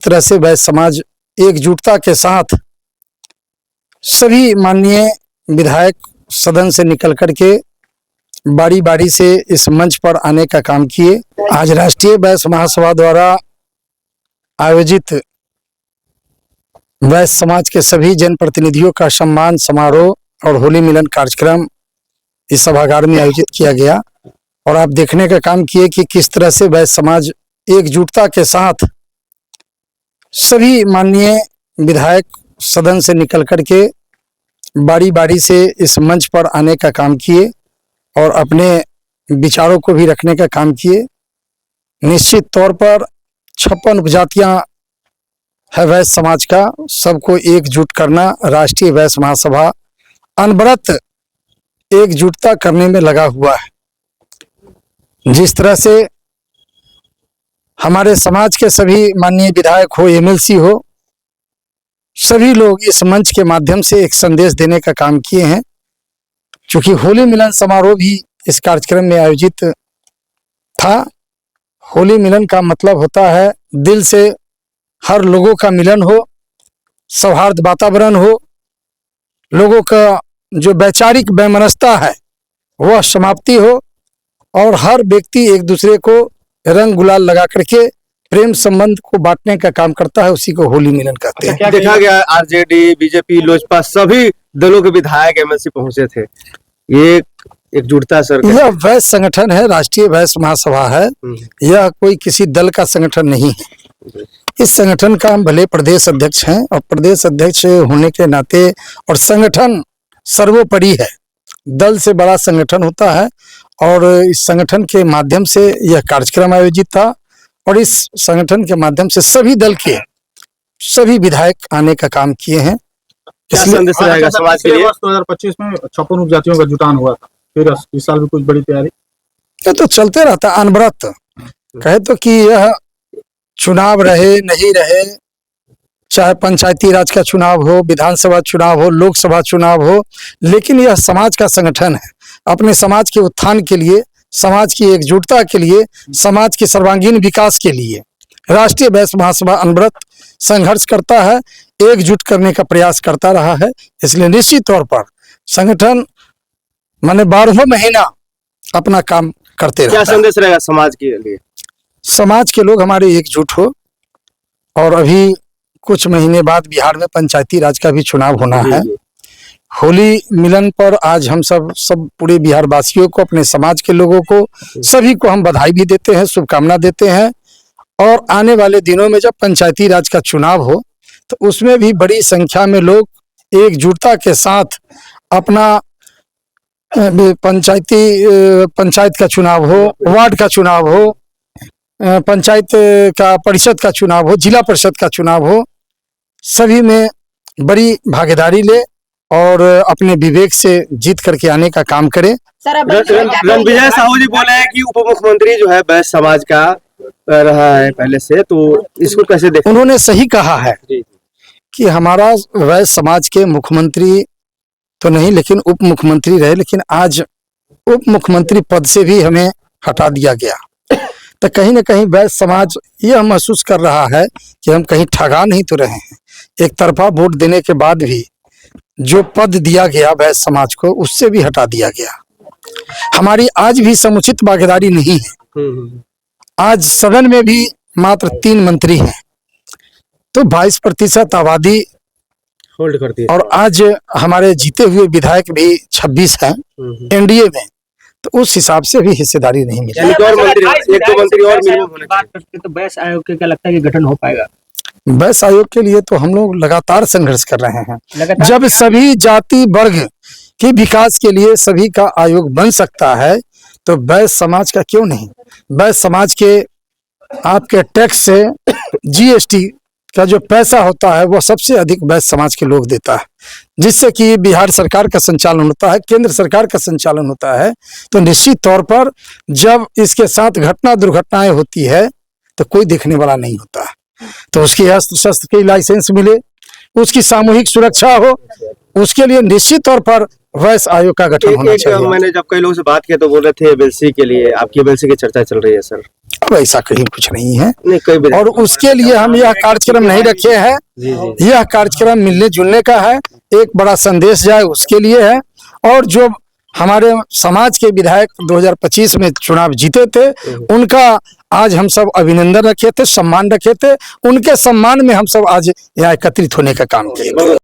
तरह से वैश्य समाज एकजुटता के साथ सभी माननीय विधायक सदन से निकल करके बारी बारी से इस मंच पर आने का काम किए। आज राष्ट्रीय वैश्य महासभा द्वारा आयोजित वैश्य समाज के सभी जनप्रतिनिधियों का सम्मान समारोह और होली मिलन कार्यक्रम इस सभागार में आयोजित किया गया और आप देखने का काम किए कि किस तरह से वैश्य समाज एकजुटता के साथ सभी माननीय विधायक सदन से निकल करके बारी बारी से इस मंच पर आने का काम किए और अपने विचारों को भी रखने का काम किए। निश्चित तौर पर 56 उपजातियां है वैश्य समाज का, सबको एकजुट करना राष्ट्रीय वैश्य महासभा अनवरत एकजुटता करने में लगा हुआ है। जिस तरह से हमारे समाज के सभी माननीय विधायक हो, एमएलसी हो, सभी लोग इस मंच के माध्यम से एक संदेश देने का काम किए हैं। क्योंकि होली मिलन समारोह भी इस कार्यक्रम में आयोजित था। होली मिलन का मतलब होता है दिल से हर लोगों का मिलन हो, सौहार्द वातावरण हो, लोगों का जो वैचारिक वैमनस्यता है वह समाप्ति हो और हर व्यक्ति एक दूसरे को रंग गुलाल लगा करके प्रेम संबंध को बांटने का काम करता है। उसी को होली मिलन कहते हैं। क्या देखा गया आरजेडी, बीजेपी, लोजपा सभी दलों के विधायक एमएलसी पहुंचे थे। ये एकजुटता सर, यह वैश्य संगठन है, राष्ट्रीय वैश्य महासभा है। यह कोई किसी दल का संगठन नहीं है। इस संगठन का हम भले प्रदेश अध्यक्ष हैं और प्रदेश अध्यक्ष होने के नाते और संगठन सर्वोपरि है, दल से बड़ा संगठन होता है और इस संगठन के माध्यम से यह कार्यक्रम आयोजित था और इस संगठन के माध्यम से सभी दल के सभी विधायक आने का काम किए हैं। क्या संदेश रहेगा समाज के लिए? 2025 में 56 उपजातियों का जुटान हुआ था, फिर इस साल भी कुछ बड़ी तैयारी? ये तो चलते रहता अनवरत। कहे तो कि यह चुनाव रहे नहीं रहे, चाहे पंचायती राज का चुनाव हो, विधानसभा चुनाव हो, लोकसभा चुनाव हो, लेकिन यह समाज का संगठन है। अपने समाज के उत्थान के लिए, समाज की एकजुटता के लिए, समाज के सर्वांगीण विकास के लिए राष्ट्रीय वैश्य महासभा अनवरत संघर्ष करता है, एकजुट करने का प्रयास करता रहा है। इसलिए निश्चित तौर पर संगठन माने 12 महीना अपना काम करते रहता है। क्या संदेश रहेगा समाज के लिए? समाज के लोग हमारे एकजुट हो और अभी कुछ महीने बाद बिहार में पंचायती राज का भी चुनाव होना है। होली मिलन पर आज हम सब पूरे बिहार वासियों को, अपने समाज के लोगों को, सभी को हम बधाई भी देते हैं, शुभकामना देते हैं। और आने वाले दिनों में जब पंचायती राज का चुनाव हो तो उसमें भी बड़ी संख्या में लोग एकजुटता के साथ अपना पंचायत का चुनाव हो, वार्ड का चुनाव हो, पंचायत का परिषद का चुनाव हो, जिला परिषद का चुनाव हो, सभी में बड़ी भागीदारी ले और अपने विवेक से जीत करके आने का काम करें। रणविजय साहू जी बोले हैं कि उप मुख्यमंत्री जो है वैश्य समाज का रहा है पहले से, तो इसको कैसे देखें? उन्होंने सही कहा है कि हमारा वैश्य समाज के मुख्यमंत्री तो नहीं लेकिन उप मुख्यमंत्री रहे, लेकिन आज उप मुख्यमंत्री पद से भी हमें हटा दिया गया। तो कहीं ना कहीं वैश्य समाज यह महसूस कर रहा है कि हम कहीं ठगा नहीं तो रहे हैं। एक तरफा वोट देने के बाद भी जो पद दिया गया वैश्य समाज को, उससे भी हटा दिया गया। हमारी आज भी समुचित भागीदारी नहीं है। आज सदन में भी मात्र 3 मंत्री हैं, तो 22% आबादी होल्ड करती है और आज हमारे जीते हुए विधायक भी 26 हैं एनडीए में, तो उस हिसाब से भी हिस्सेदारी नहीं मिली। एक दो मंत्री और मिनिमम होने चाहिए। तो वैश्य आयोग के क्या लगता है कि गठन हो पाएगा? वैश्य आयोग के लिए तो हम लोग लगातार संघर्ष कर रहे हैं। जब सभी जाति वर्ग के विकास के लिए सभी का आयोग बन सकता है तो वैश्य समाज का क्यों नहीं? वैश्य समाज के आपके टैक्स से जीएसटी का जो पैसा होता है वो सबसे अधिक वैश्य समाज के लोग देता है, जिससे कि बिहार सरकार का संचालन होता है, केंद्र सरकार का संचालन होता है। तो निश्चित तौर पर जब इसके साथ घटना दुर्घटनाएं होती है तो कोई देखने वाला नहीं होता है। तो उसकी अस्त्र शस्त्र की लाइसेंस मिले, उसकी सामूहिक सुरक्षा हो, उसके लिए निश्चित तौर पर वैश्य आयोग का गठन होना चाहिए। मैंने जब कई लोगों से बात की तो बोल रहे थे एबीसी के लिए, आपकी एबीसी की चर्चा चल रही है सर? वैसा कहीं कुछ नहीं है, नहीं कई और उसके लिए हम यह कार्यक्रम नहीं रखे हैं। जी जी यह कार्यक्रम मिलने जुलने का है, एक बड़ा संदेश जाए उसके लिए है। और जो हमारे समाज के विधायक 2025 में चुनाव जीते थे, उनका आज हम सब अभिनंदन रखे थे, सम्मान रखे थे। उनके सम्मान में हम सब आज यहाँ एकत्रित होने का काम किए।